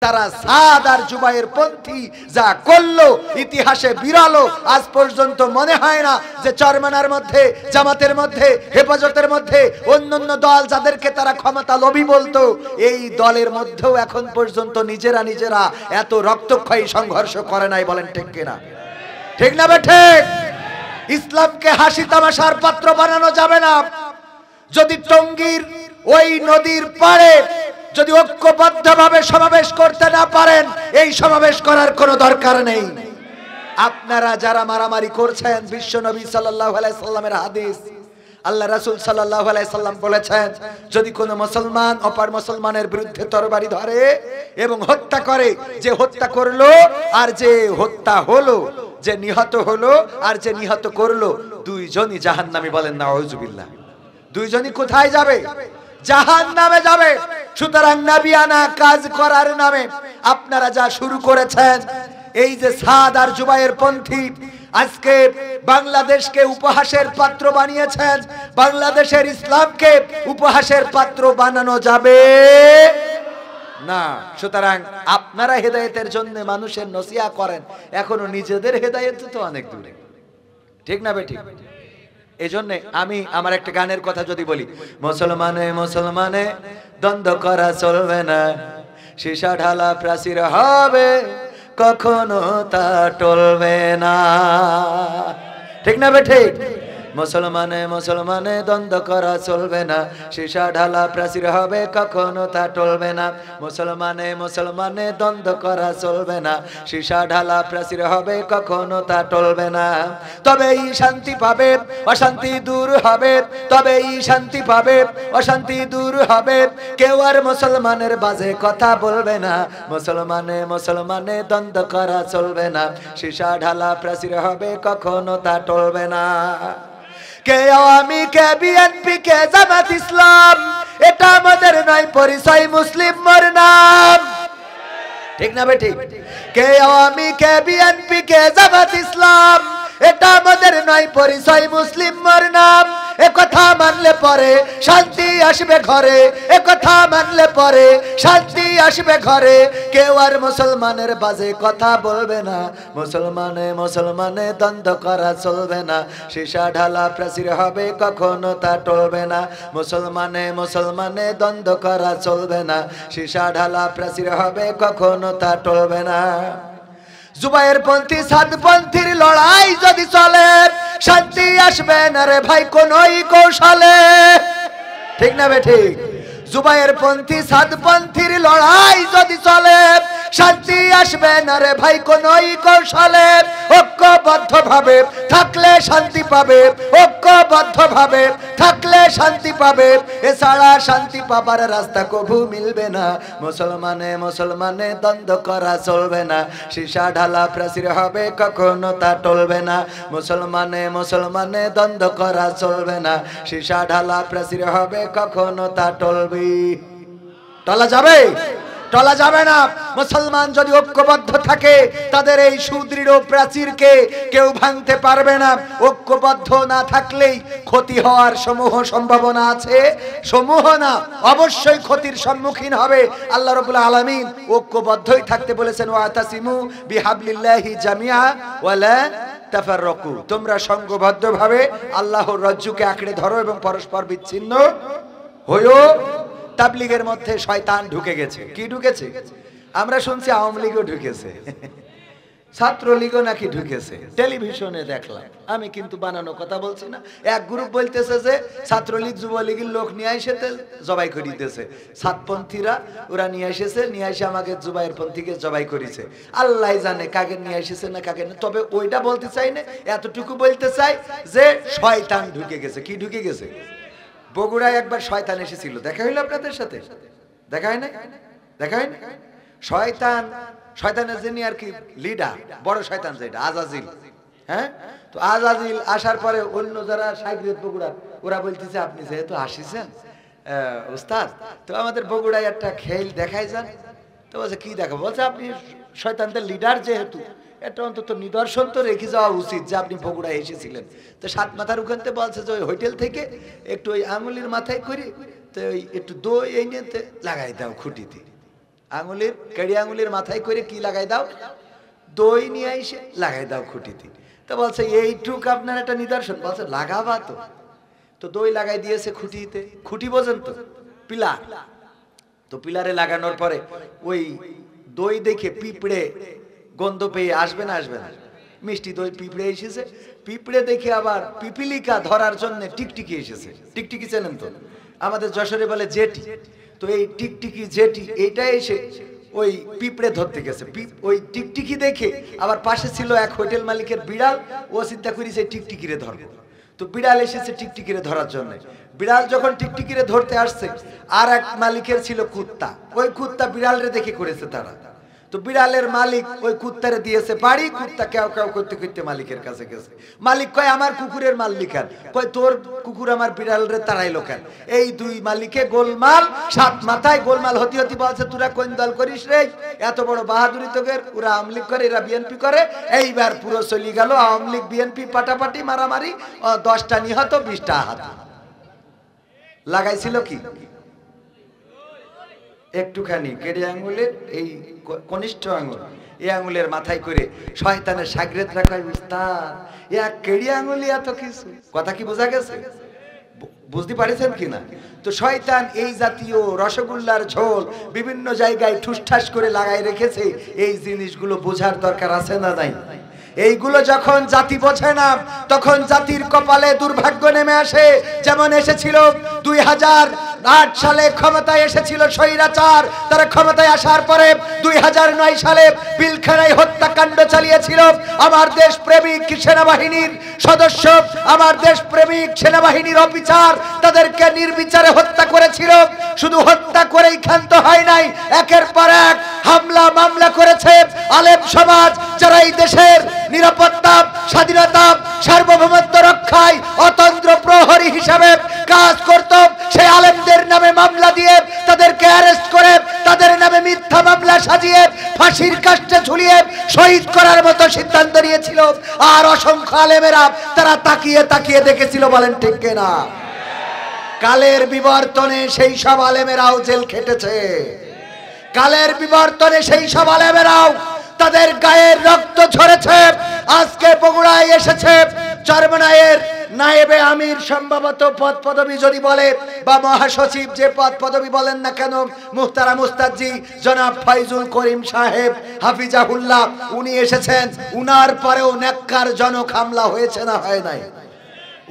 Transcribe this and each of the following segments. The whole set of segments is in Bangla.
তারা সাদ আর জুবাইর পন্থী যা করলো ইতিহাসে বিরালো। আজ পর্যন্ত মনে হয় না যে চরমানার মধ্যে, জামাতের মধ্যে, হেফাজতের মধ্যে অন্যান্য দল যাদেরকে তারা ক্ষমতা লোভী বলতো, এই দলের মধ্যেও এখন পর্যন্ত নিজেরা এত রক্তক্ষয়ী সংঘর্ষ করে নাই। বলেন ঠিক কিনা? ঠিক না বেঠে? ইসলামকে হাসি তামাশার পাত্র বানানো যাবে না। যদি টঙ্গীর ওই নদীর পাড়ে যদি ঐক্যবদ্ধভাবে সমাবেশ করতে না পারেন, এই সমাবেশ করার কোনো দরকার নেই। আপনারা যারা মারামারি করছেন, বিশ্ব নবী সাল্লাল্লাহু আলাইহি সাল্লামের হাদিস, আল্লাহ রাসূল সাল্লাল্লাহু আলাইহি সাল্লাম বলেছেন, যদি কোনো মুসলমান অপর মুসলমানের বিরুদ্ধে তরবারি ধরে এবং হত্যা করে, যে হত্যা করলো আর যে হত্যা হলো, যে নিহত হলো আর যে নিহত করলো, দুইজনই জাহান্নামী। বলেন নাউযুবিল্লাহ। দুইজনই কোথায় যাবে? জাহান্নামে যাবে। সুতরাং নবিয়ানা কাজ করার নামে আপনারা যা শুরু করেছেন, এই যে সাদ আর জুবাইর পন্থী আজকে বাংলাদেশকে উপহাসের পাত্র বানিয়েছেন, বাংলাদেশের ইসলামকে উপহাসের পাত্র বানানো যাবে না। সুতরাং আপনারা হেদায়েতের জন্য মানুষের নসিহত করেন, এখনো নিজেদের হেদায়েত তো অনেক দূরে। ঠিক না বেঠিক? এই জন্য আমি আমার একটা গানের কথা যদি বলি, মুসলমানে দ্বন্দ্ব করা চলবে না, সীসা ঢালা প্রাচীর হবে, কখনো তা টলবে না। ঠিক না বেঠিক? মুসলমানে দ্বন্দ্ব করা চলবে না, সীসা ঢালা প্রাচীর হবে, কখনো তা টলবে না। মুসলমানে দ্বন্দ্ব করা চলবে না, সীসা ঢালা প্রাচীর হবে, কখনো তা টলবে না। তবেই শান্তি পাবে, অশান্তি দূর হবে, তবেই শান্তি পাবে, অশান্তি দূর হবে। কেউ আর মুসলমানের বাজে কথা বলবে না, মুসলমানে দ্বন্দ্ব করা চলবে না, সীসা ঢালা প্রাচীর হবে, কখনো তা টলবে না। কে আওয়ামী, কে বিএনপি, কে জামাত ইসলাম, এটা আমাদের নয় পরিচয়, মুসলিম মোর নাম। ঠিক না বেঠিক? কে আওয়ামী, কে বিএনপি, কে জামাত ইসলাম, এটা আমাদের নয় পরিচয়, মুসলিম মোর নাম। একথা মানলে পরে শান্তি আসবে ঘরে, একথা মানলে পরে শান্তি আসবে ঘরে। কেউ আর মুসলমানের বাজে কথা বলবে না, মুসলমানে দ্বন্দ্ব করা চলবে না, সীসা ঢালা প্রাচীর হবে, কখনো তা টলবে না। মুসলমানে দ্বন্দ্ব করা চলবে না, সীসা ঢালা প্রাচীর হবে, কখনো তা টলবে না। জুবাইর পন্থী সাদ পন্থীর লড়াই যদি চলে, শান্তি আসবে না রে ভাই কোনই কৌশলে। ঠিক না বেঠিক? জুবাইর পন্থী সাদ পন্থীর লড়াই যদি চলে, শান্তি আসবে না রে ভাই কোনই কৌশলে। ঐক্যবদ্ধ ভাবে থাকলে শান্তি পাবে, ঐক্যবদ্ধ ভাবে থাকলে শান্তি পাবে, এছাড়া শান্তি পাবার রাস্তা কভু মিলবে না। মুসলমানে দ্বন্দ্ব করা চলবে না, সীসা ঢালা প্রাচীর হবে, কখনো তা টলবে না। মুসলমানে দ্বন্দ্ব করা চলবে না, সীসা ঢালা প্রাচীর হবে, কখনো তা টলবে, টলা যাবে? টলা যাবে না। মুসলমান যদি ঐক্যবদ্ধ থাকে, তাদের এই সুদৃঢ় প্রাচীরকে কেউ ভাঙতে পারবে না। ঐক্যবদ্ধ না থাকলেই ক্ষতি হওয়ার সমূহ সম্ভাবনা আছে, সমূহ না অবশ্যই ক্ষতির সম্মুখীন হবে। আল্লাহ রাব্বুল আলামিন ঐক্যবদ্ধই থাকতে বলেছেন, ওয়াতাসিমু বিহাবলিল্লাহি জামিআ ওয়ালা তাফাররাকু, তোমরা সংঘবদ্ধভাবে আল্লাহর রজ্জুকে আঁকড়ে ধরো এবং পরস্পর বিচ্ছিন্ন হইও। তাবলীগের মধ্যে শয়তান ঢুকে গেছে। কি ঢুকেছে? আমরা শুনছি আওয়ামী লীগও ঢুকেছে, ছাত্রলীগও নাকি ঢুকেছে, টেলিভিশনে দেখলাম। আমি কিন্তু বানানো কথা বলছি না। এক গ্রুপ বলতেছে যে ছাত্রলীগ যুবলীগের লোক নিয়ে এসেছে জবাই করে দিতেছে, সাতপন্থীরা ওরা নিয়ে এসেছে, নিয়ে এসে আমাকে জুবাইর পন্থীকে জবাই করেছে। আল্লাহ জানে কাকে নিয়ে এসেছে না কাকে না। তবে ওইটা বলতে চাই না, এতটুকু বলতে চাই যে শয়তান ঢুকে গেছে। কি ঢুকে গেছে? বগুড়ায় একবার শয়তান এসেছিল, দেখা হইলো আপনাদের সাথে? দেখা হয় না? দেখা হয় না? শয়তানের যিনি আর কি লিডার, বড় শয়তান যেটা আজাজিল, হ্যাঁ, তো আজাজিল আসার পরে অন্য যারা সাইগ্রেত বগুড়ার, ওরা বলতেছে আপনি যেহেতু আসিছেন উস্তাদ, তো আমাদের বগুড়ায় একটা খেল দেখাই যান। তো বলছে কি দেখাবো? বলছে আপনি শয়তানদের লিডার যেহেতু, এটা অন্তত নিদর্শন তো রেখে যাওয়া উচিত যে আপনি বগুড়ায় এসেছিলেন। তো সাত মাথার ওখানতে বলছে যে ওই হোটেল থেকে একটু ওই আঙুলির মাথায় করে তো ওই একটু দই এই নিয়ে লাগাই দাও খুঁটিতে। আঙুলের কেড়ি আঙুলের মাথায় করে কি লাগাই দাও, দই নিয়ে এসে লাগাই দাও খুঁটিতে। তো বলছে এইটুক আপনার একটা নিদর্শন, বলছে লাগাবা তো। তো দই লাগাই দিয়েছে খুঁটিতে, খুঁটি বোঝেন তো, পিলার। তো পিলারে লাগানোর পরে ওই দই দেখে পিঁপড়ে গন্ধ পেয়ে আসবে না আসবে না, মিষ্টি দই পিঁপড়ে এসেছে। পিঁপড়ে দেখে আবার পিপিলিকা ধরার জন্য টিকটিকি এসেছে। টিকটিকি চেনেন তো, আমাদের যশোরে বলে জেটি। তো এই টিকটিকি জেটি এইটা এসে ওই পিঁপড়ে ধরতে গেছে। ওই টিকটিকি দেখে আবার পাশে ছিল এক হোটেল মালিকের বিড়াল, ও চিন্তা করেছে টিকটিকিরে ধরবো। তো বিড়াল এসেছে টিকটিকিরে ধরার জন্য। বিড়াল যখন টিকটিকিরে ধরতে আসছে, আর এক মালিকের ছিল কুত্তা, ওই কুত্তা বিড়ালরে দেখে করেছে তারা। তো বিড়ালের মালিক ওই কুত্তারে দিয়েছে বাড়ি, কুত্তা কেউ কেউ করতে করতে মালিকের কাছে গেছে। মালিক কয় আমার কুকুরের মালিক কেন, কয় তোর কুকুর আমার বিড়ালরে তাড়াইলো কেন। এই দুই মালিকে গোলমাল, সাত মাথায় গোলমাল হতে হতে বলছে তোরা কোন দল করিস রে, এত বড় বাহাদুরি তোদের, ওরা আওয়ামী লীগ করে এরা বিএনপি করে। এইবার পুরো চলে গেল আওয়ামী লীগ বিএনপি পাটাপাটি মারামারি, 10টা নিহত 20টা আহত। লাগাইছিল কি একটুখানি কেড়ে আঙুলের এই কনিষ্ঠ আঙুল, এই আঙুলের মাথায় করে শয়তানের সাগরেদ রাখায় উস্তাদ এক কেড়ে আঙুলি এত কিছু। কথা কি বোঝা গেছে, বুঝতে পারছেন কিনা? তো শয়তান এই জাতীয় রসগোল্লার ঝোল বিভিন্ন জায়গায় ঠুসঠাস করে লাগাই রেখেছে। এই জিনিসগুলো বোঝার দরকার আছে না নাই? এইগুলো যখন জাতি বোঝে না, তখন জাতির কপালে দুর্ভাগ্য নেমে আসে। যেমন এসেছিল 2008 সালে ক্ষমতায় এসেছিল স্বৈরাচার, তারা ক্ষমতায় আসার পরে 2009 সালে পিলখানায় হত্যাকাণ্ড চালিয়েছিল। আমার দেশ প্রেমিক সেনাবাহিনীর সদস্য, আমার দেশ প্রেমিক সেনাবাহিনীর অফিসার, তাদেরকে নির্বিচারে হত্যা করেছিল। শুধু হত্যা করেই ক্ষান্ত হয় নাই, একের পর এক হামলা মামলা করেছে। আলেম সমাজ যারা এই দেশের নিরাপত্তা, স্বাধীনতা, সার্বভৌমত্ব রক্ষায় অতন্ত্র প্রহরী হিসাবে কাজ করত, সেই আলেমদের নামে মামলা দিয়ে তাদেরকে অ্যারেস্ট করে তাদের নামে মিথ্যা মামলা সাজিয়ে ফাঁসির কাস্টে ঝুলিয়ে শহীদ করার মতো সিদ্ধান্ত নিয়েছিল। আর অসংখ্য আলেমেরা তারা তাকিয়ে তাকিয়ে দেখেছিল, বলেন ঠিক কিনা? কালের বিবর্তনে সেই সব আলেমেরাও জেল খেটেছে। কালের বিবর্তনে সেই সব আলেমেরাও তাদের গায়ের রক্ত ঝরেছে। আজকে বগুড়ায় এসেছে চরমনাইয়ের নায়েবে আমির, সম্ভবত পদ পদবি যদি বলে বা মহাসচিব, যে পদ পদবি বলেন না কেন, মুহতারাম মুস্তাদজি জনাব ফয়জুল করিম সাহেব হাফিজাহুল্লাহ, উনি এসেছেন। উনার পরেও নেক্কারজনক হামলা হয়েছে না হয় নাই?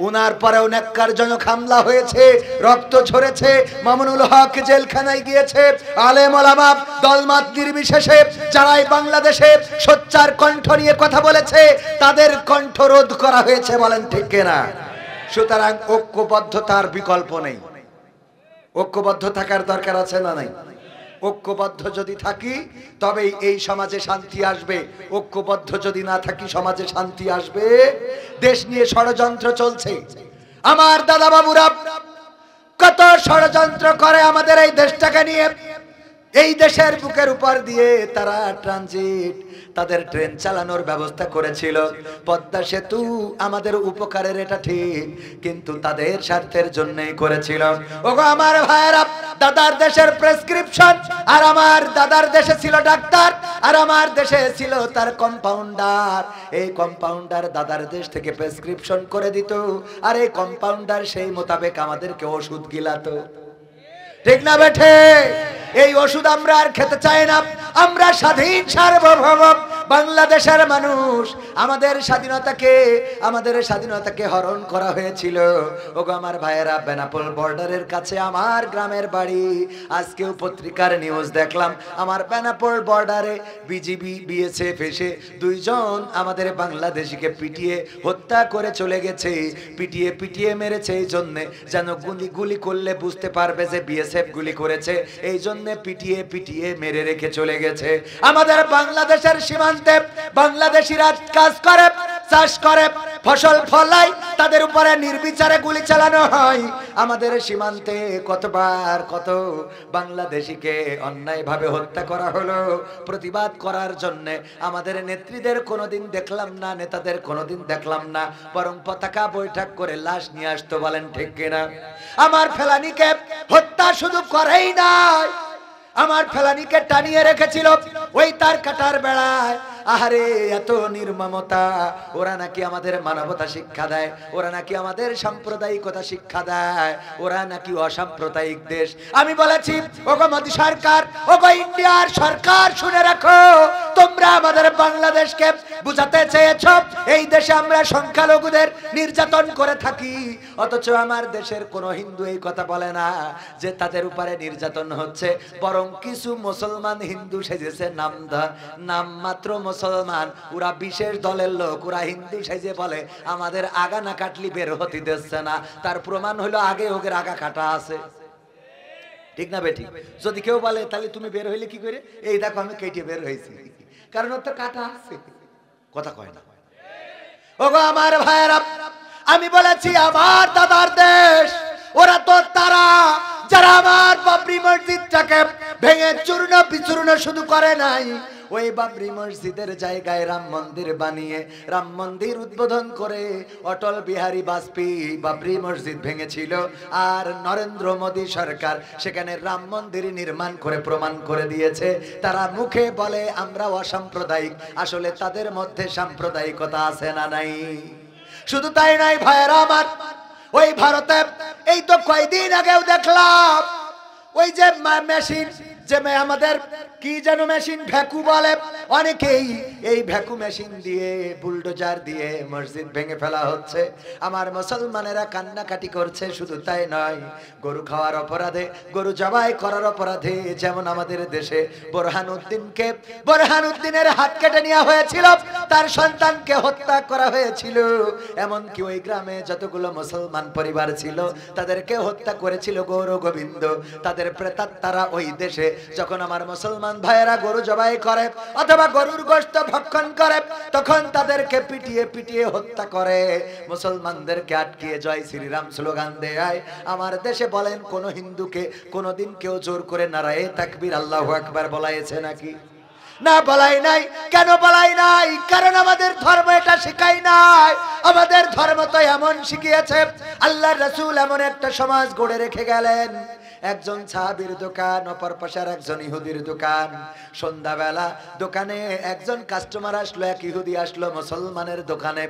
উনার পরেও নেক্কারজনক হামলা হয়েছে, রক্ত ঝরেছে। মামুনুল হক জেলখানায় গিয়েছে। আলেম ওলামা দলমত নির্বিশেষে যারাই বাংলাদেশে সোচ্চার কণ্ঠ নিয়ে কথা বলেছে, তাদের কণ্ঠ রোধ করা হয়েছে, বলেন ঠিক কিনা? সুতরাং ঐক্যবদ্ধতার বিকল্প নেই। ঐক্যবদ্ধ থাকার দরকার আছে না নাই? ঐক্যবদ্ধ যদি থাকি তবেই এই সমাজে শান্তি আসবে। ঐক্যবদ্ধ যদি না থাকি সমাজে শান্তি আসবে? দেশ নিয়ে ষড়যন্ত্র চলছে। আমার দাদা বাবুরা কত ষড়যন্ত্র করে আমাদের এই দেশটাকে নিয়ে। এই দেশের বুকের উপর দিয়ে তারা ট্রানজিট, তাদের ট্রেন চালানোর ব্যবস্থা করেছিল। পদ্মা সেতু আমাদের উপকারের, এটা ঠিক, কিন্তু তাদের স্বার্থের জন্যই করেছিল। ওগো আমার ভাইয়েরা, দাদার দেশের প্রেসক্রিপশন, আর আমার দাদার দেশে ছিল ডাক্তার, আর আমার দেশে ছিল তার কম্পাউন্ডার। এই কম্পাউন্ডার দাদার দেশ থেকে প্রেসক্রিপশন করে দিত, আর এই কম্পাউন্ডার সেই মোতাবেক আমাদেরকে ওষুধ গিলাতো। ঠিক না বেঠে? এই ওষুধ আমরা আর খেতে চাই না। আমরা স্বাধীন সার্বভৌম বাংলাদেশের মানুষ। আমাদের স্বাধীনতাকে হরণ করা হয়েছিল। ওগো আমার ভাইয়েরা, বেনাপোল বর্ডারের কাছে আমার গ্রামের বাড়ি। আজকেও পত্রিকার নিউজ দেখলাম, আমার বেনাপোল বর্ডারে বিজিবি বিএসএফ এসে 2 জন আমাদের বাংলাদেশিকে পিটিয়ে হত্যা করে চলে গেছে। পিটিয়ে পিটিয়ে মেরেছে এই জন্যে যেন গুলি করলে বুঝতে পারবে যে বিএসএফ গুলি করেছে, এই জন্যে পিটিয়ে পিটিয়ে মেরে রেখে চলে গেছে। আমাদের বাংলাদেশের সীমান্তে বাংলাদেশিরা কাজ করে, চাষ করে, ফসল ফলায়, তাদের উপরে নির্বিচারে গুলি চালানো হয়। আমাদের সীমান্তে কতবার কত বাংলাদেশিকে অন্যায়ভাবে হত্যা করা হলো। প্রতিবাদ করার জন্য আমাদের নেত্রীদের কোনোদিন দেখলাম না, নেতাদের কোনোদিন দেখলাম না, বরং পতাকা বৈঠক করে লাশ নিয়ে আসতো, বলেন ঠিক কিনা? আমার ফেলানিকে হত্যা শুধু করেই নাই, আমার ফেলানিকে টানিয়ে রেখেছিল ওই তার কাটার বেড়ায়। আহারে এত নির্মমতা! ওরা নাকি আমাদের মানবতা শিক্ষা দেয়, ওরা নাকি আমাদের সাম্প্রদায়িকতা শিক্ষা দেয়, ওরা নাকি অসাম্প্রদায়িক দেশ। আমি বলেছি, ওগো মোদি সরকার, ওগো ইন্ডিয়ার সরকার, শুনে রাখো, তোমরা আমাদের বাংলাদেশকে বুঝাতে চেয়েছো এই দেশে আমরা সংখ্যালঘুদের নির্যাতন করে থাকি, অথচ আমার দেশের কোনো হিন্দু এই কথা বলে না যে তাদের উপরে নির্যাতন হচ্ছে। বরং কিছু মুসলমান হিন্দু সেজেছে নাম মাত্র মুসলমান, ওরা বিশেষ দলের লোক, ওরা হিন্দু সেজে বলে আমাদের আগা না কাটলি বের হতে দিচ্ছে না। তার প্রমাণ হলো আগে ওদের আগা কাটা আছে। ঠিক না বেটি? যদি কেউ বলে তাহলে তুমি বের হইলে কি করে, এই দেখো আমি কেটে বের হয়েছি, কারণ ওর তো কাটা আছে। কথা কয় না। ওগো আমার ভাইয়েরা, আমি বলেছি আমার দাদার দেশ, ওরা তো তারা যারা আমার বাবরি মসজিদটাকে ভেঙে চূর্ণ বিচূর্ণ শুধু করে নাই, ওই বাবরি মসজিদের জায়গায় রাম মন্দির বানিয়ে রাম মন্দির উদ্বোধন করে অটল বিহারী বাজপেয়ী বাবরি মসজিদ ভেঙেছিল। আর নরেন্দ্র মোদী সরকার সেখানে রাম মন্দির নির্মাণ করে প্রমাণ করে দিয়েছে। তারা মুখে বলে আমরা অসাম্প্রদায়িক, আসলে তাদের মধ্যে সাম্প্রদায়িকতা আছে না নাই? শুধু তাই নাই ভাইয়েরা আমার, ওই ভারতে এই তো কয়েকদিন আগেও দেখলাম ওই যে মেশিন, যে আমাদের কি যেন মেশিন ভ্যাকু বলে অনেকেই, এই ভ্যাকু মেশিন দিয়ে বুলডোজার দিয়ে মসজিদ ভেঙে ফেলা হচ্ছে। আমার মুসলমানেরা কান্নাকাটি করছে। শুধু তাই নয়, গরু খাওয়ার অপরাধে, গরু জবাই করার অপরাধে, যেমন আমাদের দেশে বোরহানউদ্দিনের হাত কেটে নেওয়া হয়েছিল, তার সন্তানকে হত্যা করা হয়েছিল। এমনকি ওই গ্রামে যতগুলো মুসলমান পরিবার ছিল তাদেরকে হত্যা করেছিল গৌর গোবিন্দ। তাদের প্রেতাত্মারা ওই দেশে যখন আমার মুসলমান ভাইয়েরা গরু জবাই করে অথবা গরুর গোশত ভক্ষণ করে, তখন তাদেরকে পিটিয়ে পিটিয়ে হত্যা করে, মুসলমানদেরকে আটকিয়ে জয় শ্রীরাম স্লোগান দেয়। আমার দেশে বলেন কোন হিন্দুকে কোনদিন কেউ জোর করে নারায়ে তাকবীর আল্লাহু আকবার বলাইছে নাকি? না, বলাই নাই। কেন বলাই নাই? কারণ আমাদের ধর্ম এটা শিখাই নাই। আমাদের ধর্ম তো এমন শিখিয়েছে, আল্লাহর রাসূল এমন একটা সমাজ গড়ে রেখে গেলেন, একজন সাহাবীর দোকান, অপর পাশে একজন ইহুদির দোকান। সন্ধ্যাবেলা দোকানে একজন কাস্টমার আসলো, এক ইহুদি আসলো মুসলমানের দোকানে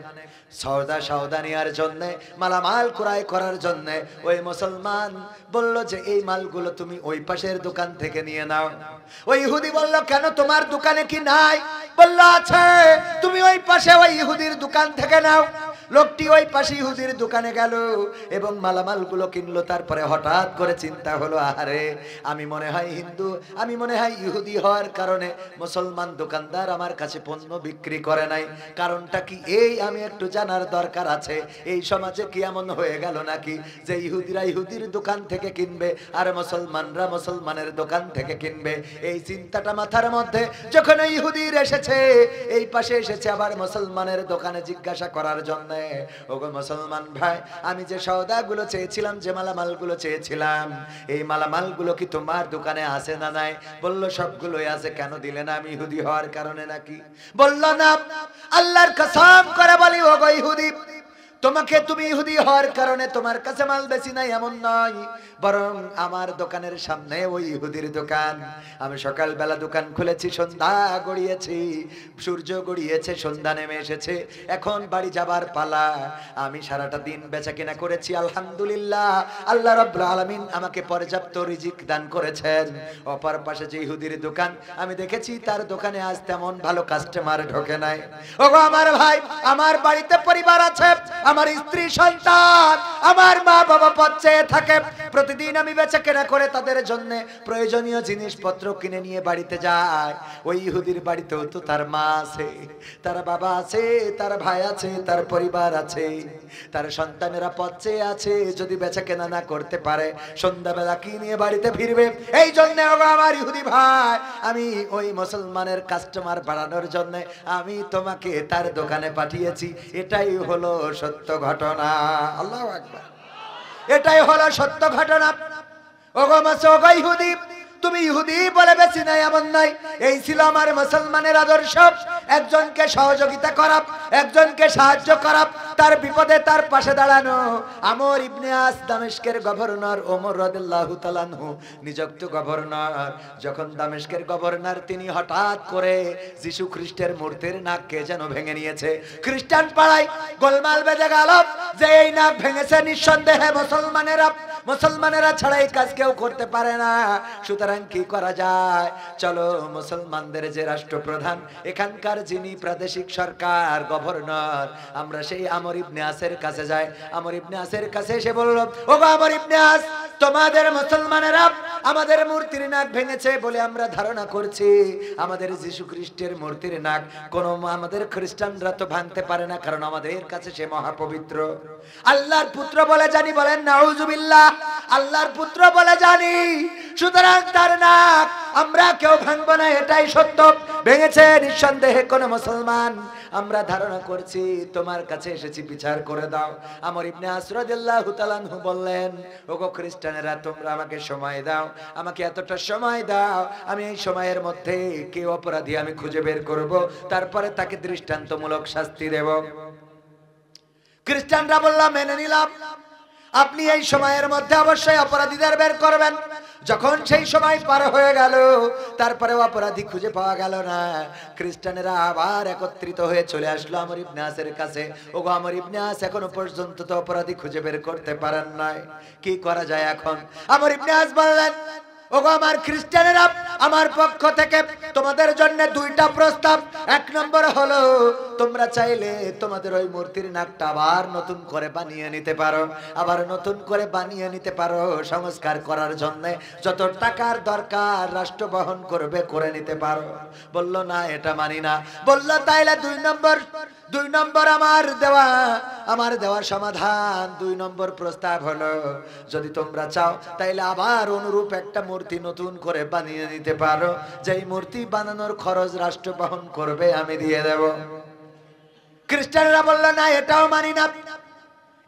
সওদা নেওয়ার জন্য, মালামাল ক্রয় করার জন্য। ওই মুসলমান বলল যে এই মালগুলো তুমি ওই পাশের দোকান থেকে নিয়ে নাও। ওই ইহুদি বলল কেন, তোমার দোকানে কি নাই? বলল আছে, তুমি ওই পাশে ওই ইহুদির দোকান থেকে নাও। লোকটি ওই পাশে ইহুদির দোকানে গেল এবং মালামালগুলো কিনলো। তারপরে হঠাৎ করে চিন্তা হলো, আহারে আমি মনে হয় হিন্দু, আমি মনে হয় ইহুদি হওয়ার কারণে মুসলমান দোকানদার আমার কাছে পণ্য বিক্রি করে নাই। কারণটা কি? এই আমি একটু জানার দরকার আছে। এই সমাজে কি এমন হয়ে গেল নাকি যে ইহুদিরা ইহুদির দোকান থেকে কিনবে আর মুসলমানরা মুসলমানের দোকান থেকে কিনবে? এই চিন্তাটা মাথার মধ্যে যখন ইহুদির এসেছে, এই পাশে এসেছে আবার মুসলমানের দোকানে জিজ্ঞাসা করার জন্য, ওগো মুসলমান ভাই, আমি যে সওদাগুলো চেয়েছিলাম, যে মালামালগুলো চেয়েছিলাম, এই মালামালগুলো কি তোমার দোকানে আছে না নাই? বলল সবগুলোই আছে। কেন দিলে না? আমি ইহুদি হওয়ার কারণে নাকি? বলল না, আল্লাহর কসম করে বলি ওগো ইহুদি, তোমাকে তুমি ইহুদি হওয়ার কারণে তোমার কাছে মাল বেশি নাই এমন নয়, বরং আমার দোকানের সামনে ওই ইহুদির দোকান। আমি সকালবেলা দোকান খুলেছি, সন্ধ্যা গড়িয়েছি, সূর্য গড়িয়েছে, সন্ধ্যা নেমে এসেছে, এখন বাড়ি যাবার পালা। আমি সারাটা দিন বেচা কেনা করেছি, আলহামদুলিল্লাহ, আল্লাহ রাব্বুল আলামিন আমাকে পর্যাপ্ত রিজিক দান করেছেন। অপর পাশে যে ইহুদির দোকান, আমি দেখেছি তার দোকানে আজ তেমন ভালো কাস্টমার ঢোকে নাই। ওগো আমার ভাই, আমার বাড়িতে পরিবার আছে, আমার স্ত্রী সন্তান, আমার মা বাবা পথ চেয়ে থাকে। প্রতিদিন আমি বেচা কেনা করে তাদের জন্য প্রয়োজনীয় জিনিসপত্র কিনে নিয়ে বাড়িতে যাই। ওই ইহুদির বাড়িতেও তো তার মা আছে, তার বাবা আছে, তার ভাই আছে, তার পরিবার আছে, তার সন্তানেরা পথ চেয়ে আছে। যদি বেচা কেনা না করতে পারে, সন্ধ্যাবেলা কি নিয়ে বাড়িতে ফিরবে? এই জন্য আমার ইহুদি ভাই, আমি ওই মুসলমানের কাস্টমার বাড়ানোর জন্য আমি তোমাকে তার দোকানে পাঠিয়েছি। এটাই হলো সত্য ঘটনা। আল্লাহু আকবার। এটাই হলো সত্য ঘটনা। ওগো ইহুদি, তুমি ইহুদি বলে বেশি নাই এমন নাই। এই ছিল আমার মুসলমানের আদর্শ, একজনকে সহযোগিতা করা, একজনকে সাহায্য করা, তার বিপদে তার পাশে দাঁড়ানো আমর ইবনে আস দামেস্কের গভর্নর ওমর রাদিয়াল্লাহু তাআলা আনহু নিযুক্ত গভর্নর। যখন দামেস্কের গভর্নর তিনি হঠাৎ করে যিশু খ্রিস্টের মূর্তির নাক কে যেন ভেঙে নিয়েছে। খ্রিস্টান পাড়ায় গোলমাল বেজে গেল যে এই নাক ভেঙেছে নিঃসন্দেহে মুসলমানেরা ছাড়া এই কাজ কেউ করতে পারে না। সুতরাং কি করা যায়? চলো মুসলমানদের যে রাষ্ট্রপ্রধান, এখানকার যিনি প্রাদেশিক সরকার গভর্নর, আমরা সেই আমর ইবনে আসের কাছে যাই। আমর ইবনে আসের কাছে এসে বলল, ওগো আমর ইবনে আস, তোমাদের মুসলমানেরা আমাদের মূর্তির নাক ভেঙেছে বলে আমরা ধারণা করছি। আমাদের যিশু খ্রিস্টের মূর্তির নাক কোনো আমাদের খ্রিস্টানরা তো ভাঙতে পারে না, কারণ আমাদের কাছে সে মহাপবিত্র। আল্লাহর পুত্র বলে জানি, বলেন নাউজুবিল্লাহ। আল্লাহর পুত্র বলে জানি, সুতরাং তার নাক আমরা কেউ ভাঙবো না, এটাই সত্য। ভেঙেছে নিঃসন্দেহে কোন মুসলমান, আমরা ধারণা করছি। তোমার কাছে এসেছি, বিচার করে দাও। আমর ইবনে আস রাদিয়াল্লাহু তাআলা আনহু বললেন, ওগো খ্রিস্টানেরা, তোমরা আমাকে সময় দাও, আমাকে এতটা সময় দাও, আমি এই সময়ের মধ্যে কে অপরাধী আমি খুঁজে বের করব, তারপরে তাকে দৃষ্টান্তমূলক শাস্তি দেব। খ্রিস্টানরা বলল, মেনে নিলাম, আপনি এই সময়ের মধ্যে অবশ্যই অপরাধীদের বের করবেন। যখন সেই সময় পার হয়ে গেল, তারপরে অপরাধী খুঁজে পাওয়া গেল না। খ্রিস্টানেরা আবার একত্রিত হয়ে চলে আসলো আমর ইবনে আসের কাছে। ওগো আমর ইবনে আস, এখনো পর্যন্ত তো অপরাধী খুঁজে বের করতে পারেন নাই, কি করা যায় এখন? আমর ইবনে আস বললেন, ওগো আমার খ্রিস্টানেরা, আমার পক্ষ থেকে তোমাদের জন্য দুইটা প্রস্তাব। এক নম্বর হলো, তোমরা চাইলে তোমাদের ওই মূর্তির নাকটা আবার নতুন করে বানিয়ে নিতে পারো, আবার নতুন করে বানিয়ে নিতে পারো। সংস্কার করার জন্য যত টাকার দরকার রাষ্ট্র বহন করবে, করে নিতে পারো। বলল, না, এটা মানি না। বলল, তাইলে দুই নম্বর আমার দেওয়া সমাধান। 2 নম্বর প্রস্তাব হলো, যদি তোমরা চাও তাইলে আবার অনুরূপ একটা মূর্তি নতুন করে বানিয়ে নিতে পারো, যেই মূর্তি বানানোর খরচ রাষ্ট্র বহন করবে, আমি দিয়ে দেব। খ্রিস্টানরা বলল, না, এটাও মানি না,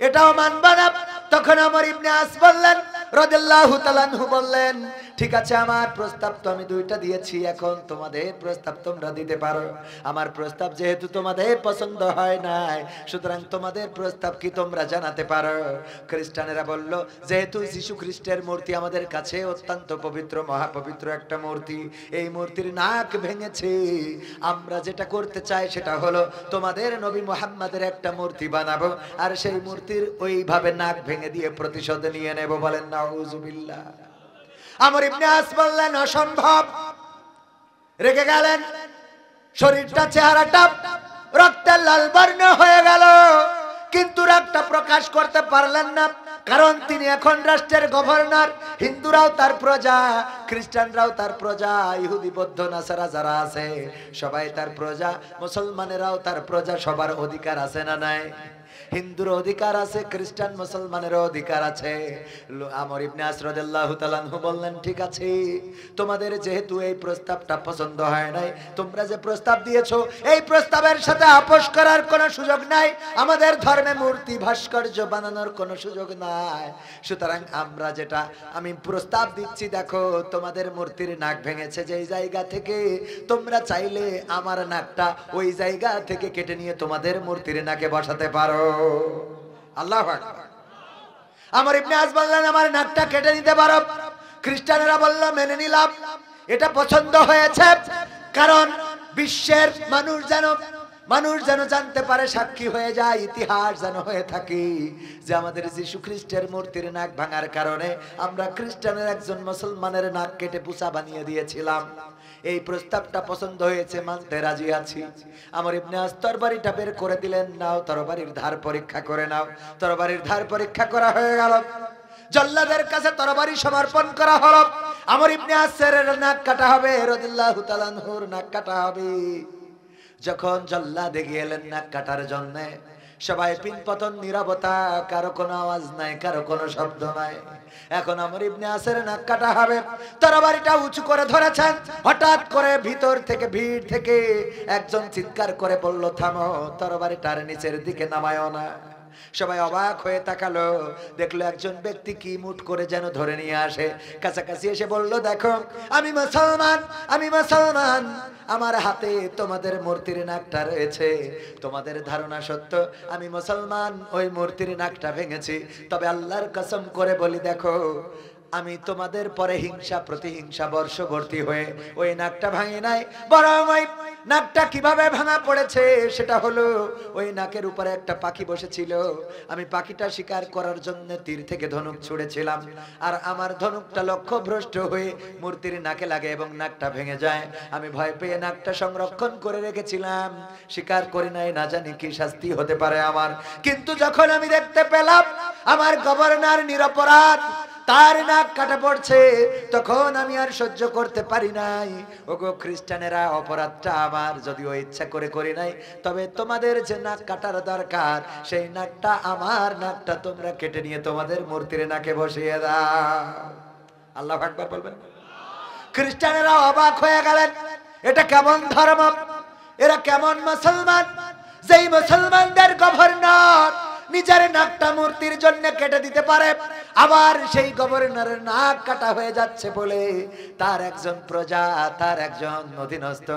এটাও মানবা না। তখন আমর ইবনে আস বললেন রাদিয়াল্লাহু তাআলা আনহু বললেন, ঠিক আছে, আমার প্রস্তাব তো আমি 2টা দিয়েছি, এখন তোমাদের প্রস্তাব তোমরা দিতে পারো। আমার প্রস্তাব যেহেতু তোমাদের পছন্দ হয় নাই, সুতরাং তোমাদের প্রস্তাব কি তোমরা জানাতে পারো। খ্রিস্টানেরা বলল, যেহেতু যীশু খ্রিস্টের মূর্তি আমাদের কাছে অত্যন্ত পবিত্র, মহাপবিত্র একটা মূর্তি, এই মূর্তির নাক ভেঙেছে, আমরা যেটা করতে চাই সেটা হলো তোমাদের নবী মুহাম্মাদের একটা মূর্তি বানাবো, আর সেই মূর্তির ওইভাবে নাক ভেঙে দিয়ে প্রতিশোধ নিয়ে নেব। বলেন নাউজুবিল্লাহ। আমর ইবনে আস বললেন, অসম্ভব। রেগে গেলেন, শরীরটা, চেহারাটা রক্তের লাল বর্ণ হয়ে গেল, কিন্তু রাগটা প্রকাশ করতে পারলেন না, কারণ তিনি এখন রাষ্ট্রের গভর্নর। হিন্দুরাও তার প্রজা, খ্রিস্টানরাও তার প্রজা, ইহুদি বৌদ্ধ নাসারা যারা আছে সবাই তার প্রজা, মুসলমানেরাও তার প্রজা। সবার অধিকার আছে না নাই? হিন্দুর অধিকার আছে, খ্রিস্টান মুসলমানের অধিকার আছে। আমর ইবনে আস রাদিয়াল্লাহু তাআলা আনহু বললেন, ঠিক আছে, তোমাদের যেহেতু এই প্রস্তাবটা পছন্দ হয় নাই, তোমরা যে প্রস্তাব দিয়েছো এই প্রস্তাবের সাথে আপোষ করার কোনো সুযোগ নাই। আমাদের ধর্মে মূর্তি ভাস্কর্য বানানোর কোনো সুযোগ নাই। সুতরাং আমরা আমি প্রস্তাব দিচ্ছি, দেখো, তোমাদের মূর্তির নাক ভেঙেছে যেই জায়গা থেকে, তোমরা চাইলে আমার নাকটা ওই জায়গা থেকে কেটে নিয়ে তোমাদের মূর্তির নাকে বসাতে পারো। আল্লাহু আকবার। আমর ইবনে আস বললেন, আমার নাকটা কেটে নিতে পারো। খ্রিস্টানেরা বলল, মেনে নিলাম, এটা পছন্দ হয়েছে, কারণ বিশ্বের মানুষ যেন জানতে পারে, সাক্ষী হয়ে যায়, ইতিহাস যেন হয়ে থাকে যে আমাদের যীশু খ্রিস্টের মূর্তির নাক ভাঙার কারণে আমরা খ্রিস্টানের একজন মুসলমানের নাক কেটে পুষা বানিয়ে দিয়েছিলাম। এই প্রস্তাবটা পছন্দ হয়েছে, মানতে রাজি আছি। আমর ইবনে আস তরবারিটা বের করে দিলেন, নাও, তরবারির ধার পরীক্ষা করে নাও। তরবারির ধার পরীক্ষা করা হয়ে গেল, জল্লাদের কাছে তরবারি সমর্পণ করা হলো। আমর ইবনে আসের নাক কাটা হবে, রাদিয়াল্লাহু তাআলা আনহুর নাক কাটা হবে। যখন জল্লাদ এগিয়ে এলেন নাক কাটার জন্য, সবাই পিনপতন, নীরবতা, কারো কোনো আওয়াজ নাই, কারো কোনো শব্দ নাই। এখন আমর ইবনে আসের নাক কাটা হবে, তরবারিটা উঁচু করে ধরেছেন। হঠাৎ করে ভিতর থেকে, ভিড় থেকে একজন চিৎকার করে বলল, থামো, তরবারিটার নিচের দিকে নামায়ও না। সবাই অবাক হয়ে তাকালো, দেখলো একজন ব্যক্তি কি মুঠ করে যেন ধরে নিয়ে আসে, কাছাকাছি এসে বলল, দেখো আমি মুসলমান, আমি মুসলমান, আমার হাতে তোমাদের মূর্তির নাকটা রয়েছে। তোমাদের ধারণা সত্য, আমি মুসলমান, ওই মূর্তির নাকটা ভেঙেছি। তবে আল্লাহর কসম করে বলি, দেখো আমি তোমাদের পরে হিংসা প্রতিহিংসা বর্ষবর্তী হয়ে ওই নাকটা ভাঙি নাই, বরং ওই নাকটা কিভাবে ভাঙা পড়েছে সেটা হলো, ওই নাকের উপরে একটা পাখি বসেছিল, আমি পাখিটা শিকার করার জন্য তীর থেকে ধনুক ছুঁড়েছিলাম, আর আমার ধনুকটা লক্ষ্যভ্রষ্ট হয়ে মূর্তির নাকে লাগে এবং নাকটা ভেঙে যায়। আমি ভয় পেয়ে নাকটা সংরক্ষণ করে রেখেছিলাম, শিকার করি নাই, না জানি কি শাস্তি হতে পারে আমার। কিন্তু যখন আমি দেখতে পেলাম আমার গভর্নর নিরপরাধ, তার নাক কাটা পড়ছে, তখন আমি আর সহ্য করতে পারি নাই। ওগো খ্রিস্টানেরা, অপরাধটা আমার, যদিও ইচ্ছা করে করি নাই, তবে তোমাদের যে নাক কাটার দরকার সেই নাকটা আমার, নাকটা তোমরা কেটে নিয়ে তোমাদের মূর্তির নাকে বসিয়ে দাও। আল্লাহু আকবার বলবেন। খ্রিস্টানেরা অবাক হয়ে গেলেন, এটা কেমন ধর্ম, এরা কেমন মুসলমান, যেই মুসলমানদের গভর্নর নিজের নাকটা মূর্তির জন্য কেটে দিতে পারে, আবার সেই গভর্নরের নাক কাটা হয়ে যাচ্ছে বলে তার একজন প্রজা, তার একজন অধীনস্থ,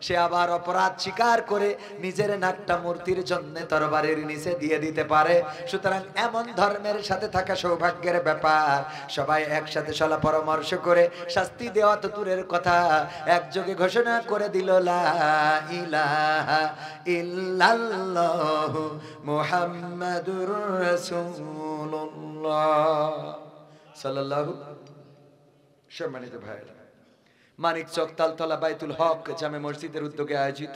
সে আবার অপরাধ স্বীকার করে নিজের নাকটা মূর্তির জন্য তরবারির নিচে দিয়ে দিতে পারে। সুতরাং এমন ধর্মের সাথে থাকা সৌভাগ্যের ব্যাপার। সবাই একসাথে সলা পরামর্শ করে শাস্তি দেওয়া তো দূরের কথা, একযোগে ঘোষণা করে দিল, লা ইলাহা ইল্লাল্লাহু মুহাম্মাদুর রাসূলুল্লাহ সাল্লাল্লাহু। সম্মানিত ভাইরা, মানিকচক তালতলা বাইতুল হক জামে মসজিদের উদ্যোগে আয়োজিত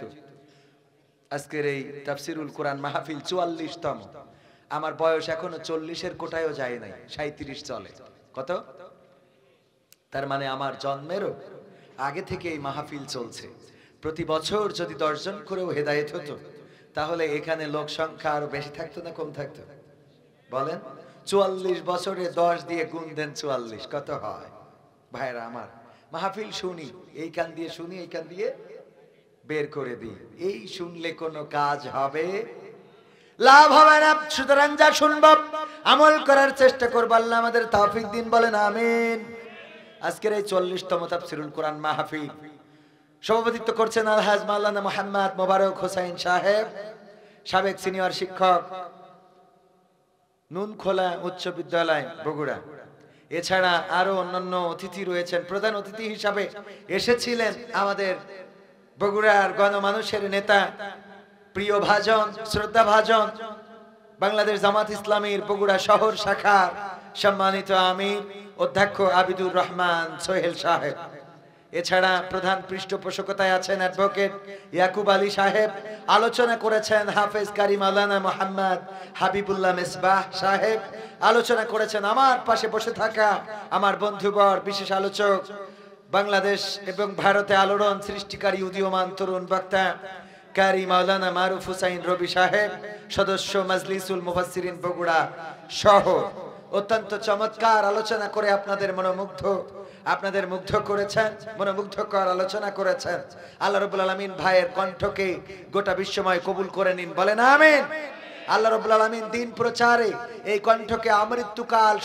আজকের এই তাফসিরুল কোরআন মাহফিল ৪৪তম। আমার বয়স এখনো ৪০-এর কোটায়ও যায় নাই, ৩৭ চলে। কত? তার মানে আমার জন্মেরও আগে থেকে এই মাহফিল চলছে। প্রতি বছর যদি ১০ জন করেও হেদায়েত হতো, তাহলে এখানে লোক সংখ্যা আরো বেশি থাকতো না কম থাকতো? বলেন। ৪৪ বছরে ১০ দিয়ে গুণ দেন, ৪৪ কত হয়? ভাইরা আমার, মাহফিল শুনি, এই কান দিয়ে শুনি, এই কান দিয়ে বের করে দিই, এই শুনলে কোনো কাজ হবে? লাভ হবে না। সুতরাং যা শুনবো আমল করার চেষ্টা করবো, আল্লাহ আমাদের তৌফিক দিন, বলেন আমিন। আজকের এই ৪০তম তাফসিরুল কোরআন মাহফিল সভাপতিত্ব করছেন আলহাজ মাওলানা মোহাম্মদ মোবারক হোসাইন সাহেব, সাবেক সিনিয়র শিক্ষক, নুনখোলা উচ্চ বিদ্যালয় বগুড়া। এছাড়া আরো অন্যান্য অতিথি রয়েছেন। প্রধান অতিথি হিসাবে এসেছিলেন আমাদের বগুড়ার গণমানুষের নেতা, প্রিয় ভাজন, শ্রদ্ধা ভাজন, বাংলাদেশ জামাত ইসলামীর বগুড়া শহর শাখার সম্মানিত আমির অধ্যক্ষ আবিদুর রহমান সোহেল সাহেব। এছাড়া প্রধান পৃষ্ঠপোষকতায় আছেন অ্যাডভোকেট ইয়াকুব আলী সাহেব। আলোচনা করেছেন হাফেজ কারি মাওলানা মোহাম্মদ হাবিবুল্লাহ মিসবাহ সাহেব। আলোচনা করেছেন আমার পাশে বসে থাকা আমার বন্ধুবর, বিশেষ আলোচক, বাংলাদেশ এবং ভারতে আলোড়ন সৃষ্টিকারী উদীয়মান তরুণ বক্তা কারি মাওলানা মারুফ হুসাইন রবি সাহেব, সদস্য মাজলিসুল মুফাসসিরিন বগুড়া সহ অত্যন্ত চমৎকার আলোচনা করে আপনাদের মুগ্ধ করেছেন, মনোমুগ্ধকর আলোচনা করেছেন। আল্লাহ রাব্বুল আলামিন ভাইয়ের কণ্ঠকে গোটা বিশ্বময় কবুল করে নিন, বলেন আমিন। আল্লাহ রাব্বুল আলামিন দিন প্রচারে এই কণ্ঠকে আমৃত্যুকাল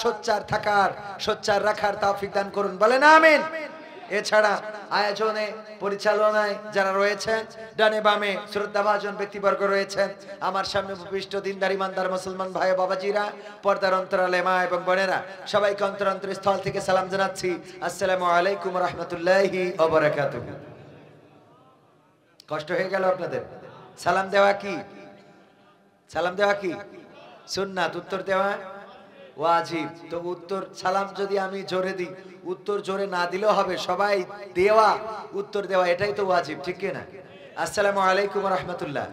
সোচ্চার রাখার তৌফিক দান করুন, বলেন আমিন। এছাড়া আয়োজনে পরিচালনায় যারা রয়েছেন, ডানে বামে শ্রদ্ধাভাজন ব্যক্তিবর্গ রয়েছেন, আমার সামনে উপবিষ্ট দিনদার ইমানদার মুসলমান ভাই বাবাজিরা, পর্দার অন্তরালে মা এবং বোনেরা, সবাইকে অন্তর স্থল থেকে সালাম জানাচ্ছি। আসসালামু আলাইকুম রাহমাতুল্লাহি ওয়া বারাকাতুহু। কষ্ট হয়ে গেল আপনাদের? সালাম দেওয়া কি সুন্নাত, উত্তর দেওয়া ওয়াজিব। তো উত্তর সালাম যদি আমি জোরে দিই, উত্তর জোরে না দিলেও হবে, সবাই দেওয়া উত্তর দেওয়া এটাই তো ওয়াজিব, ঠিক কি না? আসসালামু আলাইকুম রাহমাতুল্লাহ।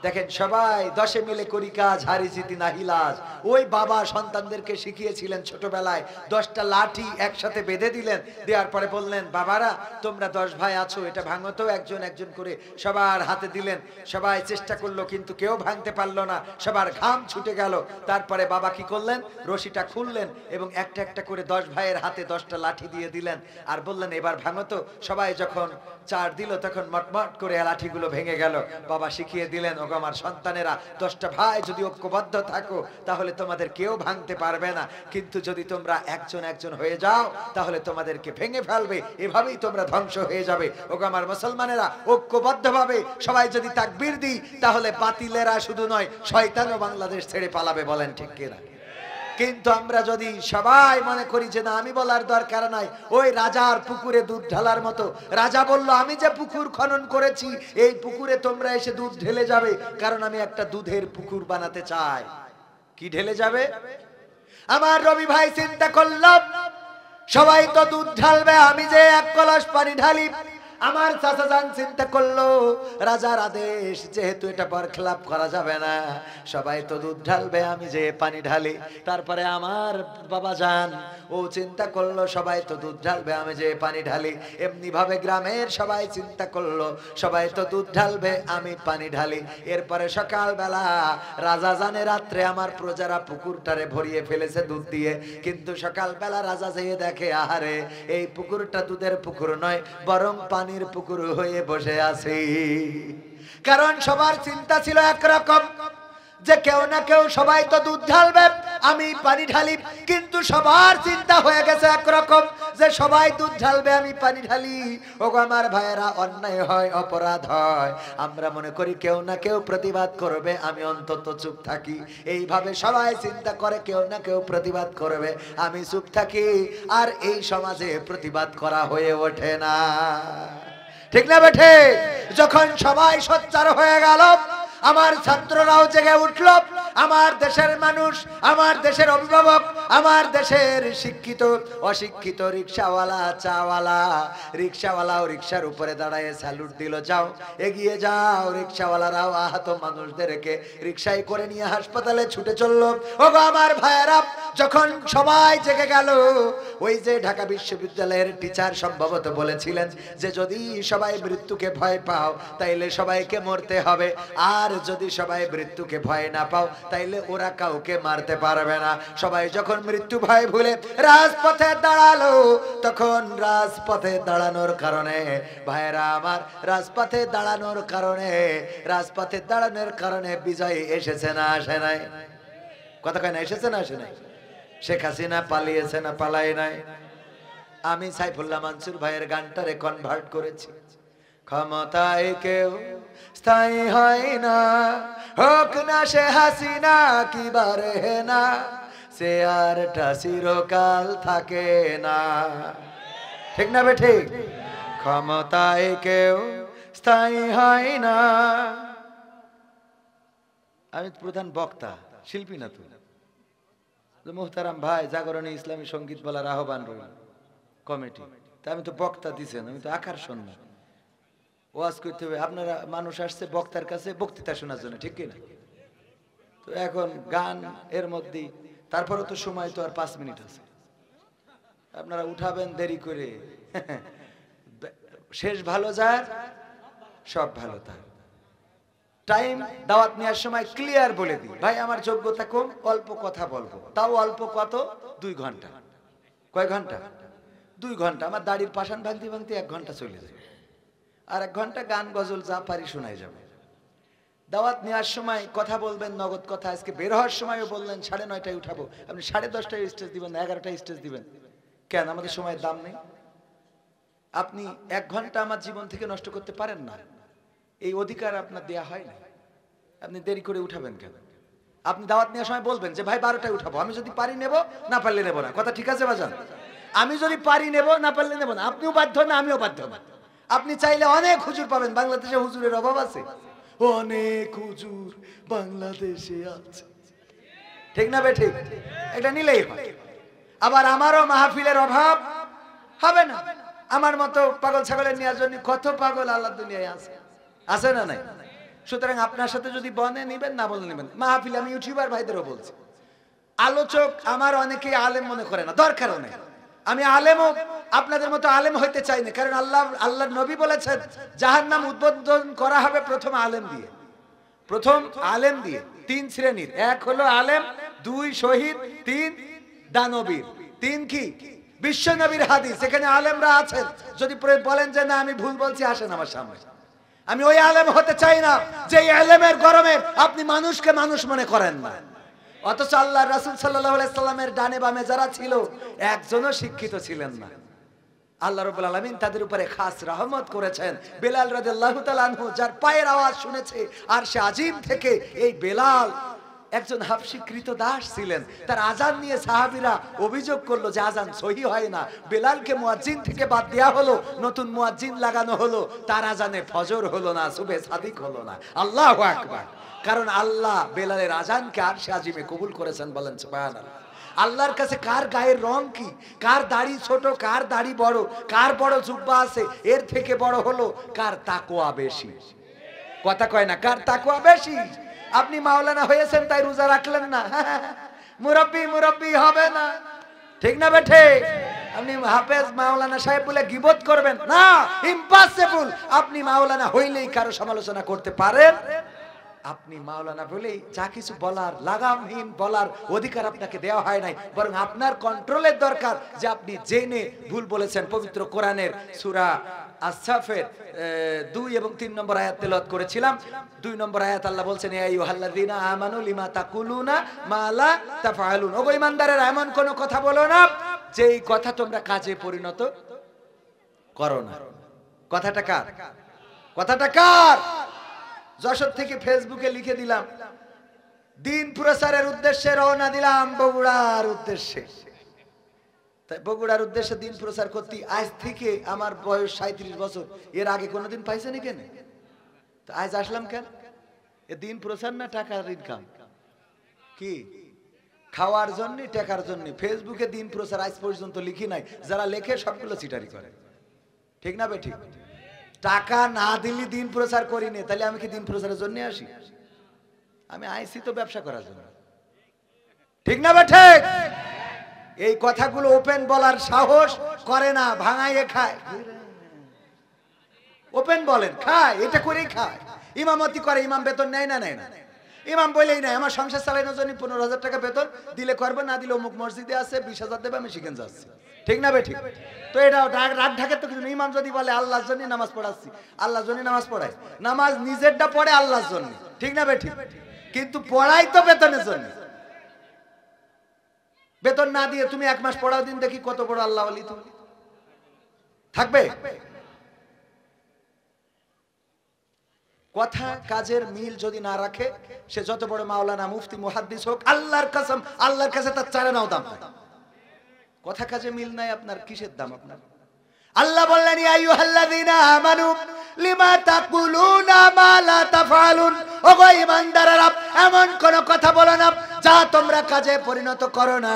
দেখেন সবাই দশে মিলে করি কাজ, হারি জিতি নাহিলাজ। ওই বাবা সন্তানদেরকে শিখিয়েছিলেন ছোটবেলায়, 10টা লাঠি একসাথে বেঁধে দিলেন, দেওয়ার পরে বললেন বাবারা তোমরা 10 ভাই আছো, এটা ভাঙো তো, একজন একজন করে সবার হাতে দিলেন। সবাই চেষ্টা করলো কিন্তু কেউ ভাঙতে পারলো না, সবার ঘাম ছুটে গেল। তারপরে বাবা কি করলেন, রশিটা খুললেন এবং একটা একটা করে 10 ভাইয়ের হাতে 10টা লাঠি দিয়ে দিলেন, আর বললেন এবার ভাঙো তো। সবাই যখন 4 দিল তখন মটমট করে লাঠিগুলো ভেঙে গেল। বাবা শিখিয়ে দিলেন, ওগো গো আমার সন্তানেরা, 10টা ভাই যদি ঐক্যবদ্ধ থাকো তাহলে তোমাদের কেউ ভাঙতে পারবে না, কিন্তু যদি তোমরা একজন একজন হয়ে যাও তাহলে তোমাদেরকে ভেঙে ফেলবে, এভাবেই তোমরা ধ্বংস হয়ে যাবে। ও গো আমার মুসলমানেরা, ঐক্যবদ্ধভাবে সবাই যদি তাকবীর দিই তাহলে বাতিলেরা শুধু নয়, শয়তানও বাংলাদেশ ছেড়ে পালাবে। বলেন ঠিক কিনা? কিন্তু আমরা যদি সবাই মনে করি যে না, আমি বলার দরকার নাই, ওই রাজার পুকুরে দুধ ঢালার মতো, রাজা বলল আমি যে পুকুর খনন করেছি এই পুকুরে তোমরা এসে দুধ ঢেলে যাবে, কারণ আমি একটা দুধের পুকুর বানাতে চাই। কি ঢেলে যাবে? আমার রবি ভাই চিন্তা করলাম সবাই তো দুধ ঢালবে, আমি যে এক কলস পানি ঢালি। আমার চাচা যান চিন্তা করলো রাজার আদেশ, যেহেতু এটা বরখেলাপ করা যাবে না, সবাই তো দুধ ঢালবে, আমি যে পানি ঢালি। তারপরে আমার বাবা যান ও চিন্তা করলো সবাই তো দুধ ঢালবে, আমি যে পানি ঢালি। এমনি ভাবে গ্রামের সবাই চিন্তা করলো সবাই তো দুধ ঢালবে, আমি পানি ঢালি। এরপরে সকালবেলা রাজা জানে রাত্রে আমার প্রজারা পুকুরটারে ভরিয়ে ফেলেছে দুধ দিয়ে, কিন্তু সকালবেলা রাজা যেয়ে দেখে আহারে এই পুকুরটা দুধের পুকুর নয়, বরং পানির পুকুর হয়ে বসে আছে। কারণ সবার চিন্তা ছিল একরকম, যে কেউ না কেউ সবাই তো দুধ ঢালবে, আমি পানি ঢালি। কিন্তু সবার চিন্তা হয়ে গেছে একরকম, যে সবাই দুধ ঢালবে, আমি পানি ঢালি। ওগো আমার ভাইয়েরা, অন্যায় হয়, অপরাধ হয়, আমরা মনে করি কেউ না কেউ প্রতিবাদ করবে, আমি অন্তত চুপ থাকি। এইভাবে সবাই চিন্তা করে কেউ না কেউ প্রতিবাদ করবে, আমি চুপ থাকি। আর এই সমাজে প্রতিবাদ করা হয়ে ওঠে না। ঠিক না বেঠে? যখন সবাই সোচ্চার হয়ে গেল, আমার ছাত্ররাও জেগে উঠল, আমার দেশের মানুষ, আমার দেশের অভিভাবক, আমার দেশের শিক্ষিত অশিক্ষিত রিকশাওয়ালা চাওয়ালা, রিকশাওয়ালাও রিকশার উপরে দাঁড়ায় স্যালুট দিল, যাও এগিয়ে যাও। রিকশাওয়ালারাও আহত মানুষদেরকে রিকশায় করে নিয়ে হাসপাতালে ছুটে চললো। ওগো আমার ভাইয়েরা, যখন সবাই জেগে গেল, ওই যে ঢাকা বিশ্ববিদ্যালয়ের টিচার সম্ভবত বলেছিলেন যে যদি সবাই মৃত্যুকে ভয় পাও তাইলে সবাইকে মরতে হবে, আর যদি সবাই মৃত্যুকে ভয় না পাও তাইলে ওরা কাউকে মারতে পারবে না। সবাই যখন মৃত্যু ভয় ভুলে রাজপথে দাঁড়ালো, তখন রাজপথে দাঁড়ানোর কারণে ভাইয়েরা আমার, রাজপথে দাঁড়ানোর কারণে বিজয় এসেছে না আসে নাই? কথা কয় না, এসেছে না আসে নাই? শেখ হাসিনা পালিয়েছে না পালায় নাই? আমি সাইফুল্লাহ মানসুর ভাইয়ের গানটারে কনভার্ট করেছি। ক্ষমতায় কেউ স্থায়ী হয় না, হোক না সে হাসিনা কি বারে না, সে আরটা চিরকাল থাকে না। ঠিক না বে ঠিক? ক্ষমতায় কেউ স্থায়ী হয় না। আমি প্রধান বক্তা, শিল্পী না। তো মোহতারাম ভাই, জাগরণী ইসলামী সঙ্গীত বলার আহ্বান রইল কমিটি, তা আমি তো বক্তা দিছেন, আমি তো আকর্ষণ না, ওয়াজ করতে হবে। আপনারা মানুষ আসছে বক্তার কাছে বক্তৃতা শোনার জন্য, ঠিক কিনা? তো এখন গান এর মধ্যে, তারপরে তো সময় তো আর 5 মিনিট আছে, আপনারা উঠাবেন দেরি করে। শেষ ভালো যায়, সব ভালো তার। টাইম দাওয়াত নেওয়ার সময় ক্লিয়ার বলে দিই, ভাই আমার যোগ্যতা কম, অল্প কথা বলবো, তাও অল্প কত, 2 ঘন্টা। কয় ঘন্টা? 2 ঘন্টা। আমার দাড়ির পাশান ভাঙতে ভাঙতে 1 ঘন্টা চলে যায়, আর 1 ঘন্টা গান গজল যা পারি শোনাই যাবে। দাওয়াত নেওয়ার সময় কথা বলবেন নগদ কথা। আজকে বের হওয়ার সময়ও বললেন 9:30টায় উঠাবো, আপনি 10:30টায় স্টেজ দিবেন, 11টায় স্টেজ দিবেন কেন? আমাদের সময়ের দাম নেই? আপনি 1 ঘন্টা আমার জীবন থেকে নষ্ট করতে পারেন না, এই অধিকার আপনার দেয়া হয় না। আপনি দেরি করে উঠাবেন কেন? আপনি দাওয়াত নেওয়ার সময় বলবেন যে ভাই 12টায় উঠাবো, আমি যদি পারি নেব, না পারলে নেব না। কথা ঠিক আছে বাজান? আমি যদি পারি নেব, না পারলে নেব না। আপনিও বাধ্য না, আমিও বাধ্য না। আপনি চাইলে অনেক হুজুর পাবেন, বাংলাদেশে হুজুরের অভাব আছে, অনেক হুজুর বাংলাদেশে আছে, ঠিক না বে ঠিক? এটা নিলেই হয়। আবার আমারও মাহফিলের অভাব হবে না। আমার মতো পাগল ছাগলের নেওয়ার জন্য কত পাগল আল্লাহ দুনিয়ায় আছে, আছে না নাই? সুতরাং আপনার সাথে যদি বনে নিবেন, না বলে নেবেন। মাহফিল আমি ইউটিউবার ভাইদেরও বলছি, আলোচক আমার অনেকেই আলেম মনে করে না, দরকারও নেই। আমি আলেমও আপনাদের মতো আলেম হইতে চাই না, কারণ আল্লাহর নবী বলেছেন জাহান্নাম উদ্বোধন করা হবে প্রথম আলেম দিয়ে। প্রথম আলেম দিয়ে 3 শ্রেণীর, 1 হলো আলেম, 2 শহীদ, 3 দানবীর। 3 কি? বিশ্ব নবীর হাদিস, এখানে আলেমরা আছেন। যদি বলেন যে না আমি ভুল বলছি, আসেন আমার সামনে। আমি ওই আলেম হতে চাই না যে আলেমের গরমে আপনি মানুষকে মানুষ মনে করেন না। অথচ আল্লাহ রাসূল সাল্লাল্লাহু আলাইহি সাল্লামের ডানে বামে যারা ছিল একজনও শিক্ষিত ছিলেন না। আল্লাহ রাব্বুল আলামিন তাদের উপরে খাস রহমত করেছেন। বেলাল রাদিয়াল্লাহু তাআলা আনহু যার পায়ের আওয়াজ শুনেছে আরশে আজিম থেকে, এই বেলাল একজন হাবশী কৃতদাস ছিলেন। তার আজান নিয়ে সাহাবীরা অভিযোগ করলো যে আজান সহি হয় না। বেলালকে মুয়াজ্জিন থেকে বাদ দেওয়া হলো, নতুন মুয়াজ্জিন লাগানো হলো, তার আজানে ফজর হলো না, সুবহে সাদিক হলো না। আল্লাহু আকবার। কারণ আল্লাহ বেলালের আজানকে আরশে আজিমে কবুল করেছেন, বলেন সুবহানাল্লাহ। আল্লাহর কাছে কার গায়ের রং কি, কার দাড়ি ছোট, কার দাড়ি বড়, কার বড় জুব্বা আছে, এর থেকে বড় হলো কার তাকওয়া বেশি। কথা কয় না, কার তাকওয়া বেশি। আপনি মাওলানা হয়েছেন তাই রোজা রাখলেন না, মুরব্বি হবে না, ঠিক না বেঠে? আপনি হাফেজ মাওলানা সাহেব বলে গীবত করবেন না, ইম্পসিবল। আপনি মাওলানা হইলেই কারো সমালোচনা করতে পারেন। আপনি মাওলানা বলেই যা কিছু বলার, লাগামহীন বলার অধিকার আপনাকে দেওয়া হয় নাই, বরং আপনার কন্ট্রোলের দরকার যে আপনি জেনে ভুল বলেছেন। পবিত্র কোরআনের সূরা আস-সাফের 2 এবং 3 নম্বর আয়াত তেলাওয়াত করেছিলাম। 2 নম্বর আয়াত আল্লাহ বলছেন, ইয়া আইয়ুহাল্লাযীনা আমানু লিমা তাকুলুনা মা লা তাফআলুন। ওগো ঈমানদারেরা, এমন কোন কথা বলো না যেই কথা তোমরা কাজে পরিণত করো না। কথাটা কার? কথাটা কার? যশোর থেকে ফেসবুকে লিখে দিলাম, দিন প্রচারের উদ্দেশ্যে রওনা দিলাম বগুড়ার উদ্দেশ্যে। তাই বগুড়ার উদ্দেশ্যে দিন প্রচার করতে আজ থেকে আমার বয়স 37 বছর। এর আগে কোনোদিন পাইছেনি কেন? তো আজ আসলাম কেন? এ দিন প্রচার না টাকার ইনকাম? কি খাওয়ার জন্য, টাকার জন্য? ফেসবুকে দিন প্রচার আজ পর্যন্ত লিখি নাই। যারা লেখে সবগুলো চিটারি করে, ঠিক না বেঠিক? টাকা না দিলে দিন প্রচার করিনি, তাহলে আমি কি দিন প্রচারের জন্য আসি? আমি আইসি তো ব্যবসা করার জন্য, ঠিক না বেঠিক? এই কথাগুলো ওপেন বলার সাহস করে না, ভাঙাইয়ে খায়। ওপেন বলেন, খায়, এটা করেই খায়। ইমামতি করে, ইমাম বেতন নেয় না? নেয় না। ইমাম বলেই নাই আমার সংসার চালানোর জন্য 15,000 টাকা বেতন দিলে করবে, না দিলে অমুক মসজিদে আছে 20,000 দেবে, আমি সেখানে যাচ্ছি, ঠিক না বেঠিক? তো এটা রাত ঢাকে তো কিছু। ইমাম যদি বলে আল্লাহর জন্য নামাজ পড়াচ্ছি, আল্লাহর জন্য নামাজ পড়ায়, নামাজ নিজেরটা পড়ে আল্লাহর জন্য, ঠিক না বেঠিক? কিন্তু পড়াই তো বেতনের জন্য। বেতন না দিয়ে তুমি 1 মাস পড়াও, দিন দেখি কত বড় আল্লাহ ওয়ালি তুমি থাকবে। কথা কাজের মিল যদি না রাখে, সে যত বড় মাওলানা, মুফতি, মুহাদ্দিস হোক, আল্লাহর কসম, আল্লাহর কাছে তার চারা নাও দাম হয়। কথা কাজে মিল নাই, আপনার কিসের দাম আপনার? আল্লাহ বললেন, ইয়া আইয়ুহাল্লাযীনা আমানু লিমা তাকুলুনা মা লা তাফআলুন। ওগো ঈমানদারেরা, এমন কোন কথা বলো না যা তোমরা কাজে পরিণত করো না।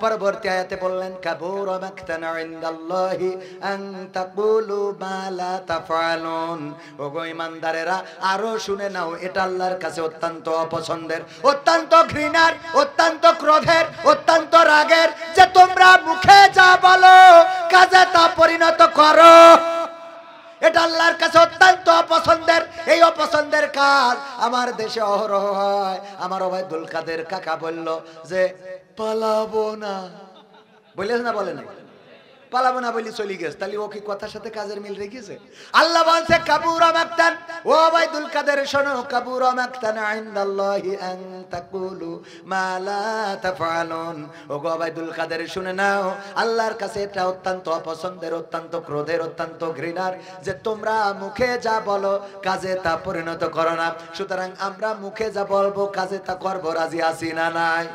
পরবর্তী আয়াতে বললেন, কাবুরা মাকতান ইনদাল্লাহি আন তাকুলু মা লা তাফআলুন। ওগো ঈমানদারেরা, আরো শুনে নাও, এটা আল্লাহর কাছে অত্যন্ত অপছন্দের, অত্যন্ত ঘৃণার, অত্যন্ত ক্রোধের, অত্যন্ত রাগের, যে তোমরা মুখে যা বলো কাজে তা পরিণত করো। এটা আল্লাহর কাছে অত্যন্ত অপছন্দের। এই অপছন্দের কাজ আমার দেশে অহরহ হয়। আমার ওবায়দুল কাদের কাকা বলল যে পালাবো না, বলেছে না? বলে না, পালাবো না বলি চলে গেছে। তাহলে ও কি কথার সাথে কাজের মিল রেখেছে? আল্লাহ বলছে, কাবুরা মাকতান, ও ওবায়দুল কাদের শোনো, কাবুরা মাকতান ইনদাল্লাহি আন তাকুলু মা লা তাফআলুন। ও ওবায়দুল কাদের শুনে নাও, আল্লাহর কাছে এটা অত্যন্ত অপছন্দের, অত্যন্ত ক্রোধের, অত্যন্ত ঘৃণার, যে তোমরা মুখে যা বলো কাজে তা পরিণত করো না। সুতরাং আমরা মুখে যা বলবো কাজে তা করবো, রাজি আছি না নাই?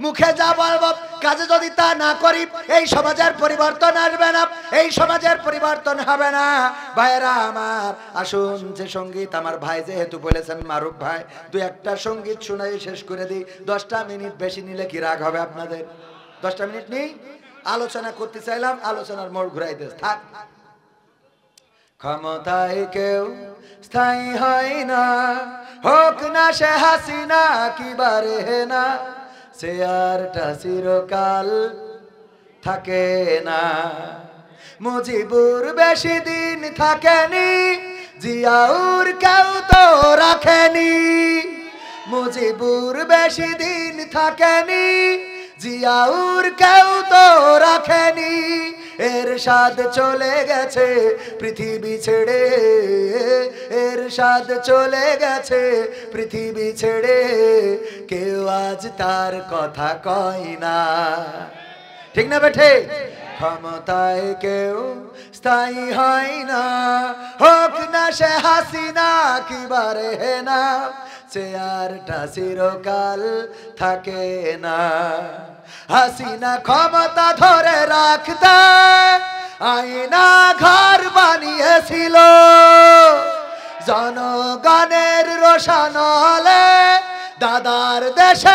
মুখে যা বলবো কাজে যদি তা না করি, এই সমাজের পরিবর্তন আসবে না, এই সমাজের পরিবর্তন হবে না। ভাইরা আমার, আসুন, যে সঙ্গীত আমার ভাই যেহেতু বলেছেন, মারুফ ভাই, 2-1টা সঙ্গীত শোনাই শেষ করে দিই। 10টা মিনিট বেশি নিলে কি রাগ হবে আপনাদের? 10টা মিনিট নেই, আলোচনা করতে চাইলাম, আলোচনার মোড় ঘুরাই দে থাক। ক্ষমতায় কেউ স্থায়ী হয় না, হোক না সে হাসিনা কি বারে না, চেয়ারটা চিরকাল থাকে না। মুজিবুর বেশি দিন থাকেনি, জিয়াউর কেউ তো রাখেনি। মুজিবুর বেশি দিন থাকেনি, জিয়াউর কেউ তো রাখেনি। এরশাদ চলে গেছে পৃথিবী ছেড়ে, এরশাদ চলে গেছে পৃথিবী ছেড়ে, কেউ আজ তার কথা কয় না। ঠিক না বেঠে? ক্ষমতায় কেউ স্থায়ী হয় না, হোক না সে হাসিনা কিবারে না, চেয়ারটা চিরকাল থাকে না। হাসিনা ক্ষমতা ধরে রাখতে আয়না ঘর বানিয়েছিল, জনগণের রোশন হলে দাদার দেশে